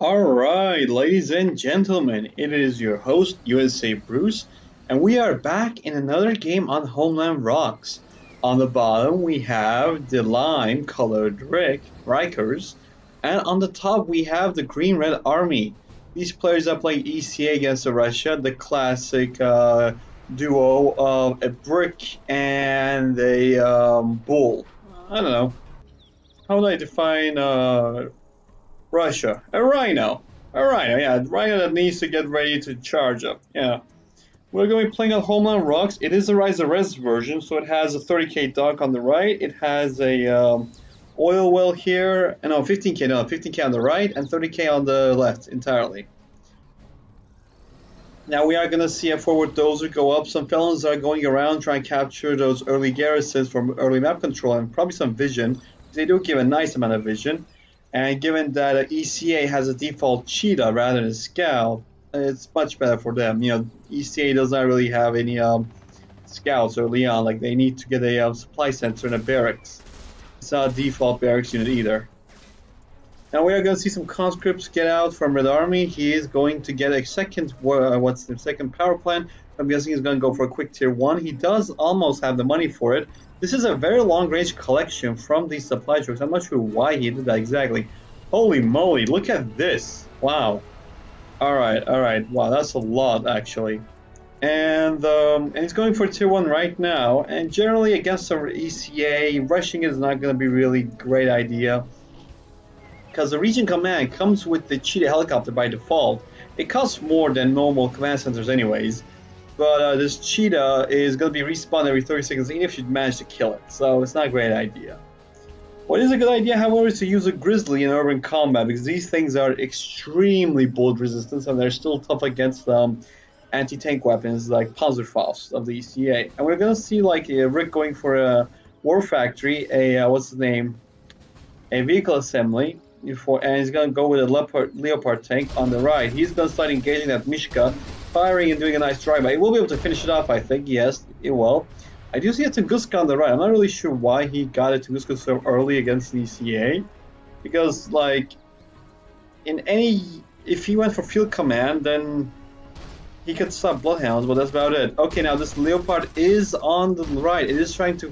Alright, ladies and gentlemen, it is your host, USA Bruce, and we are back in another game on Homeland Rocks. On the bottom, we have the lime colored Rikers, and on the top, we have the green red army. These players are playing ECA against Russia, the classic duo of a brick and a bull. I don't know. How would I define Russia? A rhino. A rhino, yeah. A rhino that needs to get ready to charge up. Yeah. We're going to be playing on Homeland Rocks. It is a Rise of Res version, so it has a 30k dock on the right. It has a oil well here. No, 15k on the right and 30k on the left entirely. Now we are going to see a forward dozer go up. Some felons are going around trying to capture those early garrisons from early map control and probably some vision. They do give a nice amount of vision. And given that ECA has a default cheetah rather than a scout, it's much better for them. You know, ECA does not really have any scouts early on. Like, they need to get a supply center and a barracks. It's not a default barracks unit either. Now we are going to see some conscripts get out from Red Army. He is going to get a second power plant. I'm guessing he's going to go for a quick tier 1. He does almost have the money for it. This is a very long-range collection from these supply trucks. I'm not sure why he did that exactly. Holy moly, look at this. Wow. Alright. Wow, that's a lot, actually. And he's going for tier 1 right now. And generally, against our ECA, rushing is not going to be really a great idea. Because the region command comes with the Cheetah helicopter by default. It costs more than normal command centers anyways. But this cheetah is going to be respawned every 30 seconds even if you manage to kill it, so it's not a great idea. What is a good idea, however, is to use a grizzly in urban combat, because these things are extremely bullet resistant and they're still tough against anti-tank weapons like Panzerfaust of the ECA. And we're going to see like Rick going for a war factory, a vehicle assembly, and he's going to go with a Leopard tank on the right. He's going to start engaging that Mishka, firing and doing a nice drive-by. He will be able to finish it off, I think. Yes, it will. I do see a Tunguska on the right. I'm not really sure why he got a Tunguska so early against the ECA. Because, like, if he went for field command, then he could stop Bloodhounds, but that's about it. Okay, now this Leopard is on the right. It is trying to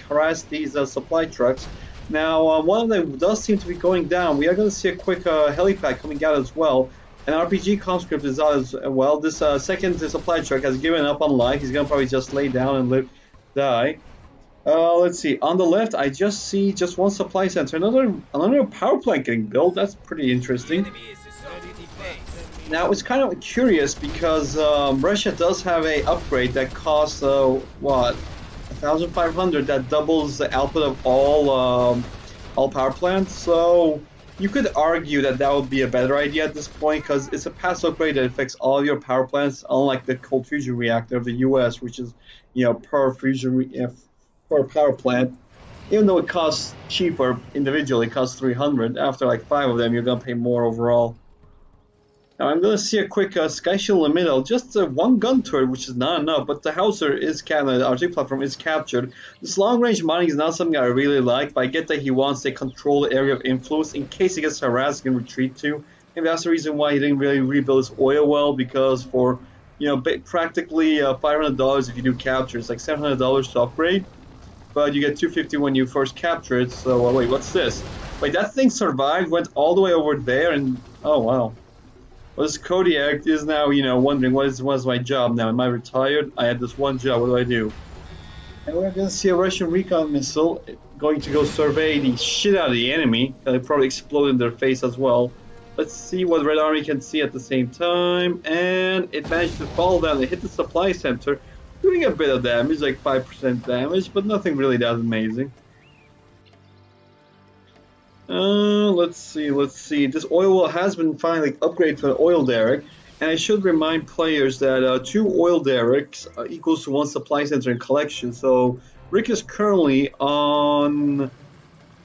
harass these supply trucks. Now, one of them does seem to be going down. We are going to see a quick helipad coming out as well. An RPG conscript is out as well. This second supply truck has given up on life. He's going to probably just lay down and die. Let's see. On the left, I just see just one supply center. Another power plant getting built. That's pretty interesting. Now, it's kind of curious because Russia does have a upgrade that costs, 1,500 that doubles the output of all power plants. So you could argue that would be a better idea at this point because it's a passive upgrade that affects all your power plants, unlike the cold fusion reactor of the US, which is, per power plant. Even though it costs cheaper individually, it costs 300. After like 5 of them, you're gonna pay more overall. Now I'm gonna see a quick sky shield in the middle, just one gun turret, which is not enough, but the Hauser is captured, the RT platform is captured. This long range mining is not something I really like, but I get that he wants to control the area of influence in case he gets harassed he can retreat to. Maybe that's the reason why he didn't really rebuild his oil well, because for, practically $500 if you do capture, it's like $700 to upgrade, but you get $250 when you first capture it, so wait, what's this? Wait, that thing survived, went all the way over there, and oh wow. Well, this Kodiak is now, wondering what is my job now? Am I retired? I had this one job. What do I do? And we're going to see a Russian recon missile going to go survey the shit out of the enemy. It'll probably explode in their face as well. Let's see what Red Army can see at the same time. And it managed to fall down. It hit the supply center, doing a bit of damage, like 5% damage, but nothing really that amazing. Let's see. This oil well has been finally upgraded to an oil derrick, and I should remind players that 2 oil derricks equals to 1 supply center in collection. So Rick is currently on,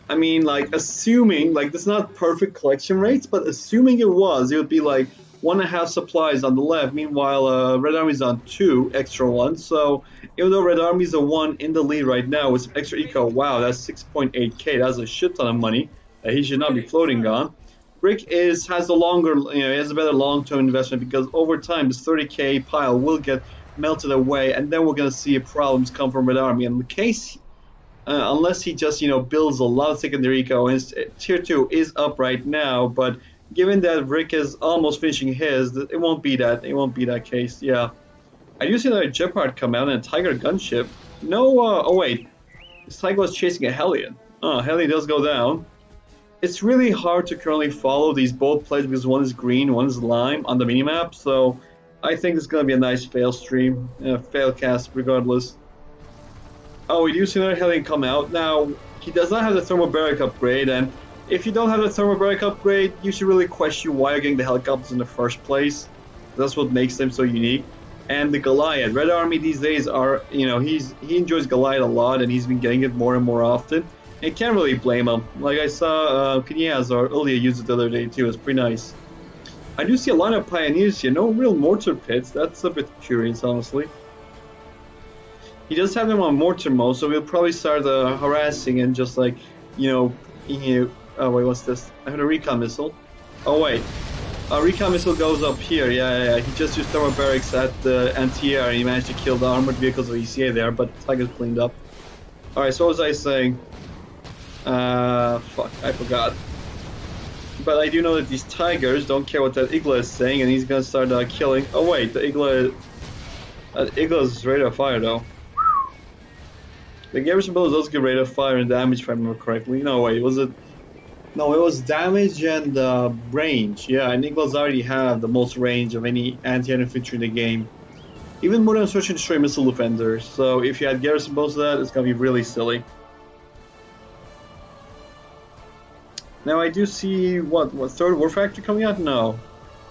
assuming, this is not perfect collection rates, but assuming it would be like 1.5 supplies on the left. Meanwhile, Red Army's on 2 extra ones. So even though Red Army's the one in the lead right now with some extra eco, wow, that's 6.8k. That's a shit ton of money that he should not be floating on. Rick has a longer, he has a better long-term investment because over time this 30k pile will get melted away, and then we're gonna see problems come from Red Army. And in case, unless he just builds a lot of secondary eco, and tier 2 is up right now, but given that Rick is almost finishing his, it won't be that. It won't be that case. Yeah, I do see another Jeopard come out and a Tiger gunship. No, oh wait, this Tiger was chasing a Hellion. Oh, Hellion does go down. It's really hard to currently follow these both plays because one is green, one is lime on the minimap. So I think it's gonna be a nice fail stream, fail cast regardless. Oh, we do see another Hellion come out. Now, he does not have the thermobaric upgrade, and if you don't have the thermobaric upgrade, you should really question why you're getting the helicopters in the first place. That's what makes them so unique. And the Goliath, Red Army these days are, he enjoys Goliath a lot, and he's been getting it more and more often. And can't really blame him. Like I saw Kanyaz or Ilya use it the other day too. It's pretty nice. I do see a line of Pioneers here. No real mortar pits. That's a bit curious, honestly. He does have them on mortar mode, so we'll probably start harassing and just like, oh wait, what's this? I have a recon missile. Oh wait, a recon missile goes up here. Yeah. He just used thermobarics at the anti-air, and he managed to kill the armored vehicles of ECA there, but Tiger's cleaned up. All right, so what was I saying? Fuck, I forgot. But I do know that these Tigers don't care what that Igla is saying, and he's gonna start killing. Oh wait, the Igla's rate of fire though. The garrison builders does get rate of fire and damage if I remember correctly. No wait, was it? No, it was damage and range. Yeah, and Iglas already have the most range of any anti-air infantry in the game. Even more than search and destroy missile defenders. So if you had garrison builds of that, it's gonna be really silly. Now I do see what third war factory coming out? No.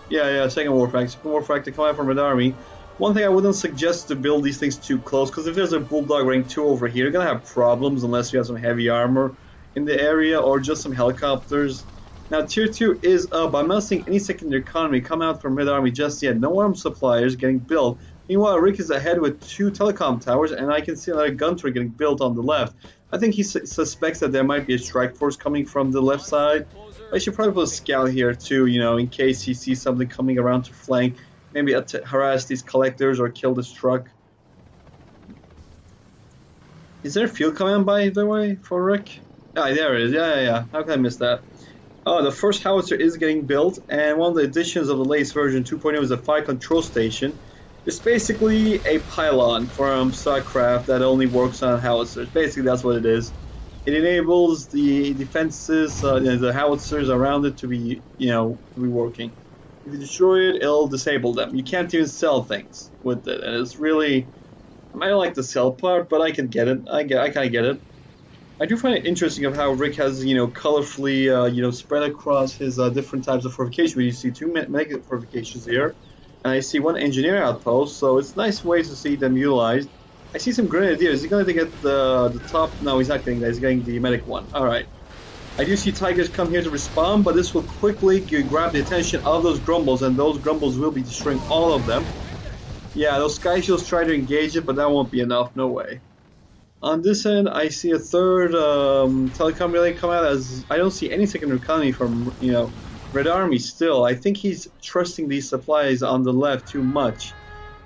Yeah, second war factory. Second war factory coming out from Red Army. One thing I wouldn't suggest to build these things too close, because if there's a Bulldog rank 2 over here, you're gonna have problems unless you have some heavy armor in the area or just some helicopters. Now tier 2 is up. I'm not seeing any secondary economy come out from Red Army just yet. No arm suppliers getting built. Meanwhile, Rick is ahead with 2 telecom towers, and I can see another gun turret getting built on the left. I think he suspects that there might be a strike force coming from the left side. I should probably put a scout here too, in case he sees something coming around to flank. Maybe harass these collectors or kill this truck. Is there a field command by the way for Rick? Ah, there it is. Yeah. How can I miss that? Oh, the first howitzer is getting built, and one of the additions of the latest version 2.0 is a fire control station. It's basically a pylon from StarCraft that only works on howitzers. Basically, that's what it is. It enables the defenses, the howitzers around it to be, working. If you destroy it, it'll disable them. You can't even sell things with it, and it's really. I don't like the sell part, but I can get it. I kind of get it. I do find it interesting of how Rick has, colorfully, spread across his different types of fortification. You see 2 mega fortifications here. And I see 1 engineer outpost, so it's nice ways to see them utilized. I see some grenadiers. Is he going to get the top? No, he's not getting that. He's getting the medic one. Alright. I do see Tigers come here to respawn, but this will quickly grab the attention of those Grumbles, and those Grumbles will be destroying all of them. Yeah, those Sky Shields try to engage it, but that won't be enough. No way. On this end, I see a third telecom relay come out, as I don't see any secondary economy from, Red Army still. I think he's trusting these supplies on the left too much,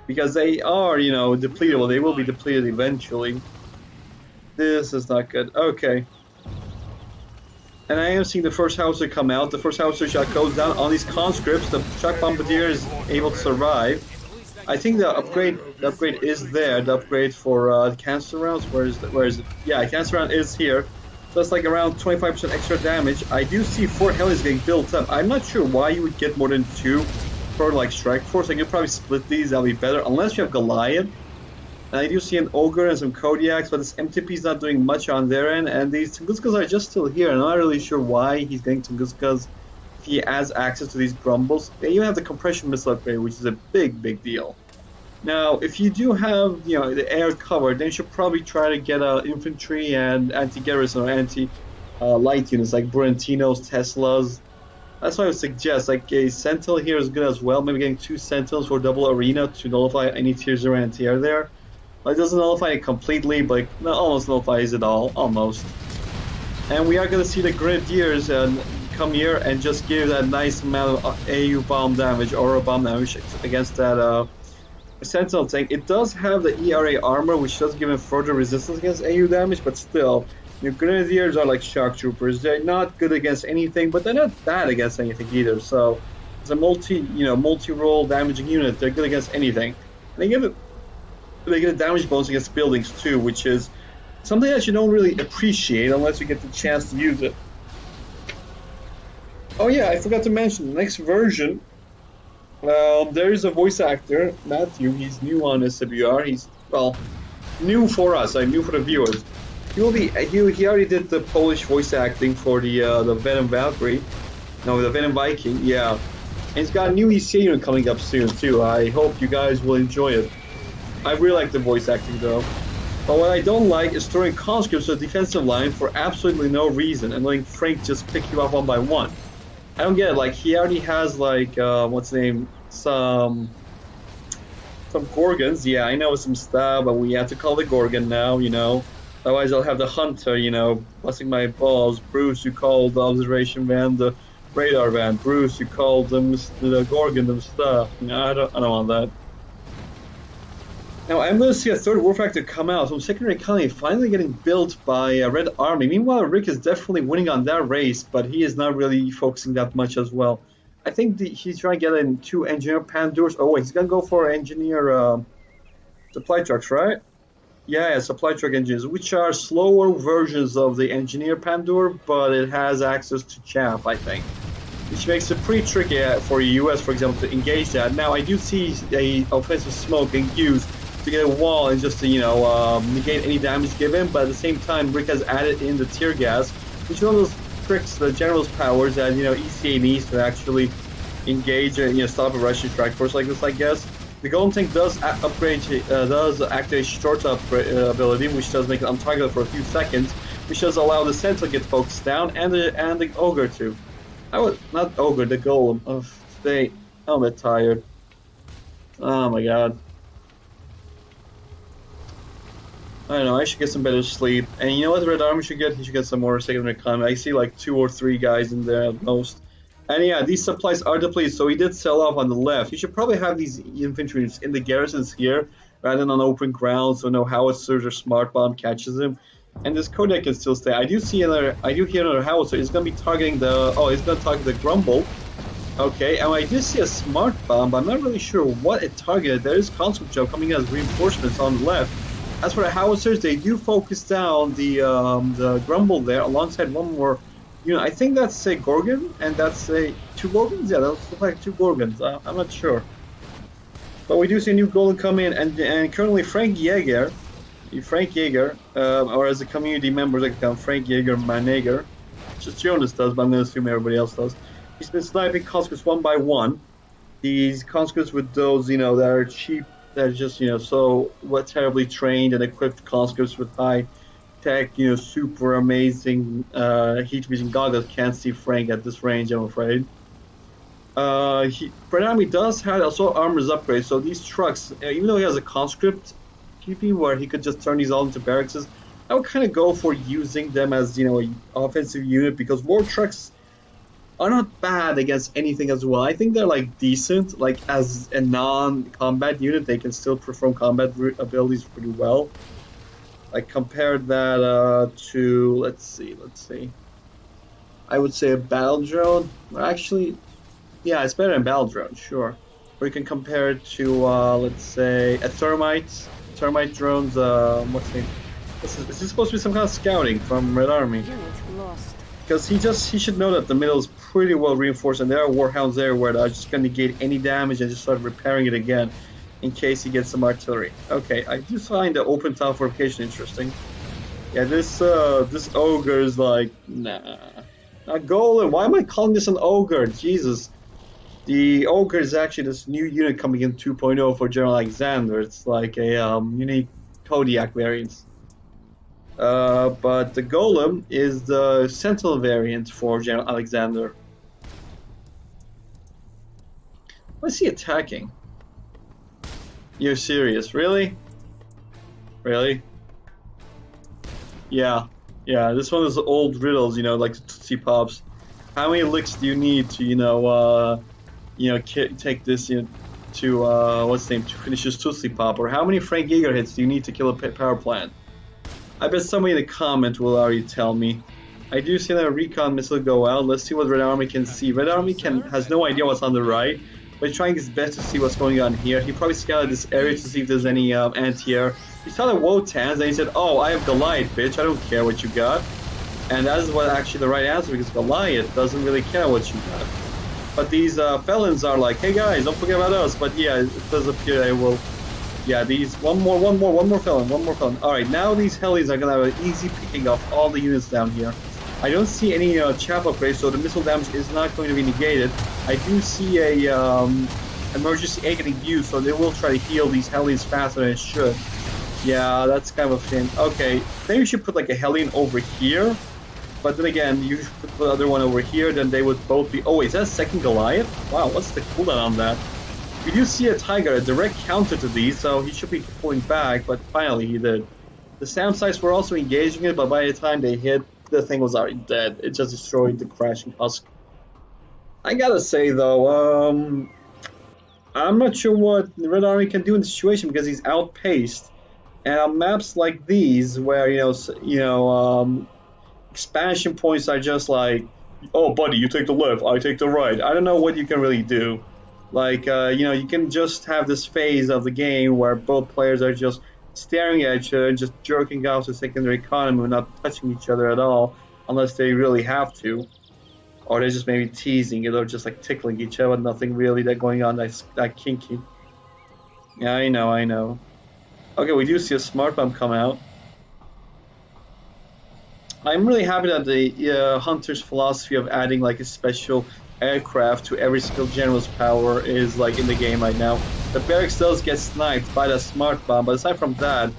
because they are, depletable. They will be depleted eventually. This is not good. Okay. And I am seeing the first howitzer come out. The first howitzer shot goes down on these conscripts. The shock bombardier is able to survive. I think the upgrade is there. The upgrade for cancer rounds. Where is it? Yeah, cancer round is here. So that's like around 25% extra damage. I do see 4 helis getting built up. I'm not sure why you would get more than 2 for like strike force. I could probably split these. That'll be better unless you have Goliath. And I do see an Ogre and some Kodiaks, but this MTP is not doing much on their end. And these Tunguskas are just still here. I'm not really sure why he's getting Tunguskas if he has access to these Grumbles. They even have the compression missile upgrade, which is a big deal. Now, if you do have, the air cover, then you should probably try to get infantry and anti-garrison or anti-light units like Brentinos, Teslas. That's what I would suggest. Like a Sentinel here is good as well. Maybe getting 2 Sentinels for double arena to nullify any tier 0 anti-air there. It doesn't nullify it completely, but almost nullifies it all, almost. And we are going to see the Grenadiers come here and just give that nice amount of AU bomb damage, aura bomb damage against that Sentinel tank. It does have the ERA armor, which does give him further resistance against AU damage, but still, your Grenadiers are like shock troopers. They're not good against anything, but they're not bad against anything either. So it's a multi-role damaging unit. They're good against anything. They get a damage bonus against buildings too, which is something that you don't really appreciate unless you get the chance to use it. Oh yeah, I forgot to mention the next version. There is a voice actor, Matthew. He's new on SWR. He's new for us. New for the viewers. He already did the Polish voice acting for the Venom Valkyrie. No, the Venom Viking. Yeah, and he's got a new ECA unit coming up soon too. I hope you guys will enjoy it. I really like the voice acting though. But what I don't like is throwing conscripts to the defensive line for absolutely no reason and letting Frank just pick you up one by one. I don't get it. Like, he already has like what's the name? Some Gorgons. Yeah, I know some stuff, but we have to call the Gorgon now, you know. Otherwise I'll have the Hunter, you know, busting my balls. Bruce, you called the observation van the radar van. Bruce, you called them the Gorgon them stuff. No, I don't want that. Now, I'm going to see a third war factor come out from secondary colony finally getting built by Red Army. Meanwhile, Rick is definitely winning on that race, but he is not really focusing that much as well. I think he's trying to get in 2 engineer Pandours. Oh, wait, he's going to go for engineer supply trucks, right? Yeah, supply truck engines, which are slower versions of the engineer Pandur, but it has access to chaff, I think. Which makes it pretty tricky for the US, for example, to engage that. Now, I do see a offensive smoke being used to get a wall and just to, you know, negate any damage given, but at the same time, Rick has added in the tear gas, which is one of those tricks, the general's powers that, you know, ECA needs to actually engage and, you know, stop a Russian strike force like this, I guess. The Golden Tank does activate short ability, which does make it untargeted for a few seconds, which does allow the Sentinel to get focused down and the Ogre too. Not Ogre, the Golem. Oh, I'm a bit tired. Oh my god. I don't know, I should get some better sleep. And you know what the Red Army should get? He should get some more secondary combat. I see like 2 or 3 guys in there at most. And yeah, these supplies are depleted, so he did sell off on the left. He should probably have these infantry units in the garrisons here, rather than on open ground, so no howitzers or smart bomb catches him. And this Kodak can still stay. I do hear another howitzer. He's going to be targeting he's going to target the Grumble. Okay, and I do see a smart bomb, but I'm not really sure what it targeted. There is conscript job coming in as reinforcements on the left. As for the howitzers, they do focus down the Grumble there, alongside one more. You know, I think that's a Gorgon, and that's 2 Gorgons? Yeah, those look like 2 Gorgons. I'm not sure. But we do see a new Golden come in, and currently Frank Yeager, or as a community member, they call Frank Yeager Maneger. Just Jonas does, but I'm going to assume everybody else does. He's been sniping conscripts one by one. These conscripts with those, you know, that are cheap, that are just, you know, so terribly trained and equipped conscripts with high tech, you know, super amazing heat vision goggles. Can't see Frank at this range, I'm afraid. Red Army does have also armors upgrades, so these trucks, even though he has a conscript PP where he could just turn these all into barracks, I would kind of go for using them as, you know, an offensive unit, because war trucks are not bad against anything as well. I think they're like decent, like as a non-combat unit, they can still perform combat abilities pretty well. Like, compare that to, let's see. I would say a battle drone. Actually, yeah, it's better than battle drone, sure. Or you can compare it to, let's say, a thermite drones. What's the name? Is this supposed to be some kind of scouting from Red Army? Because he should know that the middle is pretty well reinforced, and there are warhounds everywhere that are just going to negate any damage and just start repairing it again, in case he gets some artillery. Okay, I do find the open town fortification interesting. Yeah, this ogre is like, nah. A golem, why am I calling this an ogre? Jesus. The ogre is actually this new unit coming in 2.0 for General Alexander. It's like a unique Kodiak variant. But the golem is the Sentinel variant for General Alexander. Why is he attacking? You're serious? Really? Really? Yeah. Yeah, this one is old riddles, you know, like the Tootsie Pops. How many licks do you need to, take this, to what's the name, to finish this Tootsie Pop? Or how many Frank Yeager hits do you need to kill a power plant? I bet somebody in the comment will already tell me. I do see that a recon missile go out. Let's see what Red Army can see. Red Army has no idea what's on the right, but he's trying his best to see what's going on here. He probably scouted this area to see if there's any anti-air. He saw the Wotans and he said, "Oh, I have Goliath, bitch. I don't care what you got." And that is what actually the right answer, because Goliath doesn't really care what you got. But these felons are like, "Hey guys, don't forget about us." But yeah, it does appear they will. Yeah, these one more felon. Alright, now these helis are gonna have an easy picking off all the units down here. I don't see any chap upgrades, so the missile damage is not going to be negated. I do see a emergency aid getting used, so they will try to heal these helis faster than it should. Yeah, that's kind of a thing. Okay, maybe you should put like a heli over here, but then again, you should put the other one over here, then they would both be... Oh wait, is that a second Goliath? Wow, what's the cooldown on that? We do see a Tiger, a direct counter to these, so he should be pulling back, but finally he did. The sound sites were also engaging it, but by the time they hit, the thing was already dead. It just destroyed the crashing husk. I gotta say though, I'm not sure what the Red Army can do in this situation, because he's outpaced. And on maps like these, where expansion points are just like, "Oh buddy, you take the left, I take the right." I don't know what you can really do. Like, you can just have this phase of the game where both players are just staring at each other and just jerking off the secondary economy and not touching each other at all, unless they really have to. Or they're just maybe teasing it or just like tickling each other, nothing really that going on that's that kinky. Yeah, I know. Okay, we do see a smart bomb come out. I'm really happy that the Hunter's philosophy of adding like a special aircraft to every single general's power is like in the game right now. The barracks does get sniped by the smart bomb, but aside from that,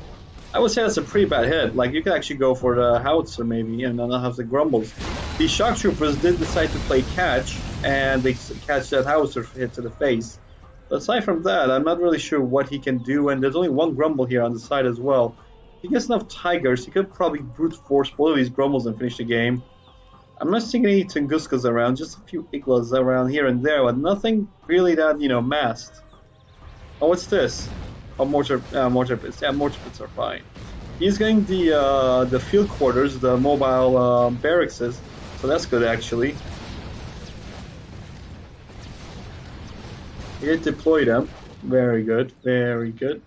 I would say that's a pretty bad hit. Like, you could actually go for the howitzer maybe and not have the grumbles. The shock troopers did decide to play catch, and they catch that howitzer hit to the face. But aside from that, I'm not really sure what he can do, and there's only one grumble here on the side as well. If he gets enough tigers, he could probably brute force both of these grumbles and finish the game. I'm not seeing any Tunguskas around, just a few Iglas around here and there, but nothing really that, masked. Oh, what's this? Oh, mortar pits. Yeah, mortar pits are fine. He's getting the field quarters, the mobile barracks, so that's good actually. He did deploy them. Very good, very good.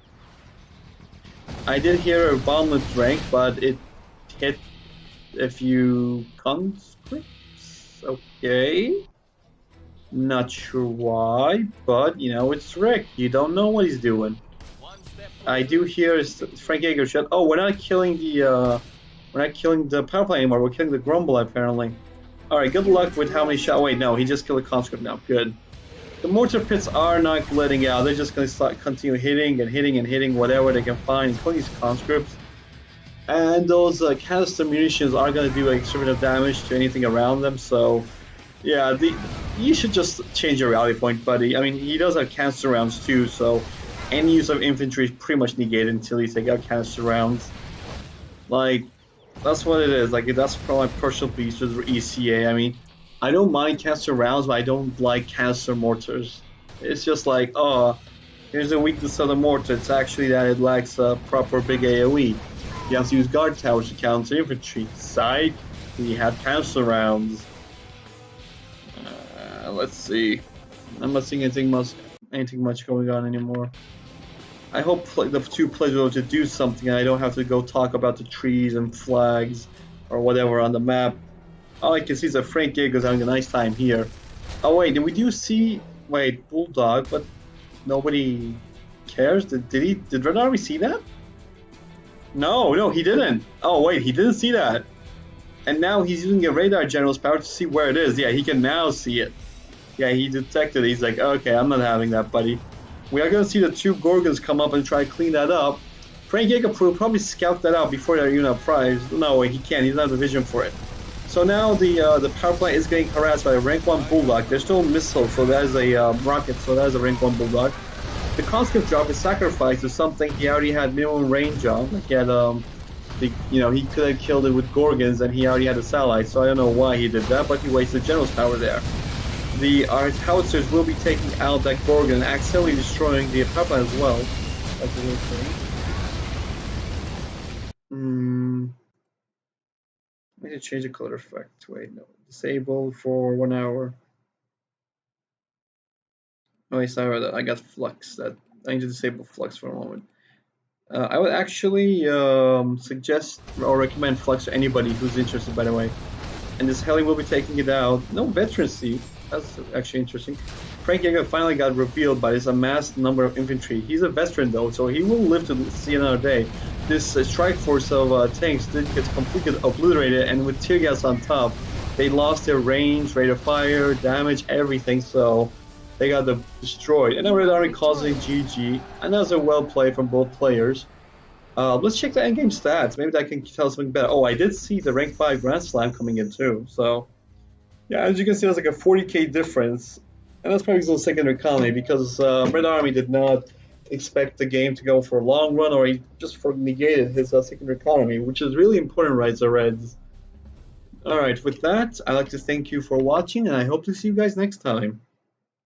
I did hear a bomblet rank, but it hit a few conscripts. Okay. Not sure why, but it's Rick. You don't know what he's doing. I do hear Frank Yeager shot. Oh, we're not killing the power plant anymore. We're killing the grumble apparently. All right. Good luck with how many shots. Wait, no, he just killed a conscript now. Good. The mortar pits are not letting out. They're just going to continue hitting whatever they can find, including these conscripts. And those canister munitions are going to do exorbitant damage to anything around them. So, yeah, you should just change your rally point, buddy. I mean, he does have canister rounds too, so any use of infantry is pretty much negated until you take out canister rounds. Like, that's what it is. Like, that's probably my personal beast with ECA. I mean, I don't mind canister rounds, but I don't like canister mortars. It's just like, oh, here's the weakness of the mortar. It's actually that it lacks a proper big AoE. You have to use guard towers to counter infantry. Side, we have canister rounds. Let's see. I'm not seeing anything much going on anymore. I hope the two players will be able to do something and I don't have to go talk about the trees and flags or whatever on the map. All I can see is that Frank Yeager's having a nice time here. Oh wait, did we do see... Wait, Bulldog, but nobody cares? Did Red Army see that? No, he didn't. Oh wait, he didn't see that. And now he's using a radar general's power to see where it is. Yeah, he can now see it. Yeah, he detected it. He's like, okay, I'm not having that, buddy. We are going to see the two Gorgons come up and try to clean that up. Frank Yeager will probably scout that out before they're even apprised. No, he can't. He doesn't have the vision for it. So now the power plant is getting harassed by a rank 1 Bulldog. There's still missiles, so that is a rocket, so that is a rank 1 Bulldog. The conscript drop is sacrificed to something he already had minimum range on. Like he had He could have killed it with Gorgons, and he already had a satellite, so I don't know why he did that, but he wasted General's power there. Our howitzers will be taking out that Gorgon and accidentally destroying the power plant as well. That's a little thing. I need to change the color effect. Wait, no. Disable for 1 hour. Oh, sorry about that. I got flux. I need to disable flux for a moment. I would actually suggest or recommend flux to anybody who's interested, by the way. And this heli will be taking it out. No veterancy. That's actually interesting. Frank Yeager finally got revealed by this amassed number of infantry. He's a veteran though, so he will live to see another day. This strike force of tanks did get completely obliterated, and with tear gas on top, they lost their range, rate of fire, damage, everything. So they got destroyed. And now Red Army calls it GG. And that was a well play from both players. Let's check the endgame stats. Maybe that can tell us something better. Oh, I did see the rank 5 Grand Slam coming in too. So yeah, as you can see, there's like a 40k difference. And that's probably because of secondary economy, because Red Army did not expect the game to go for a long run, or he just negated his secondary economy, which is really important, right, the Reds. Alright, with that, I'd like to thank you for watching, and I hope to see you guys next time.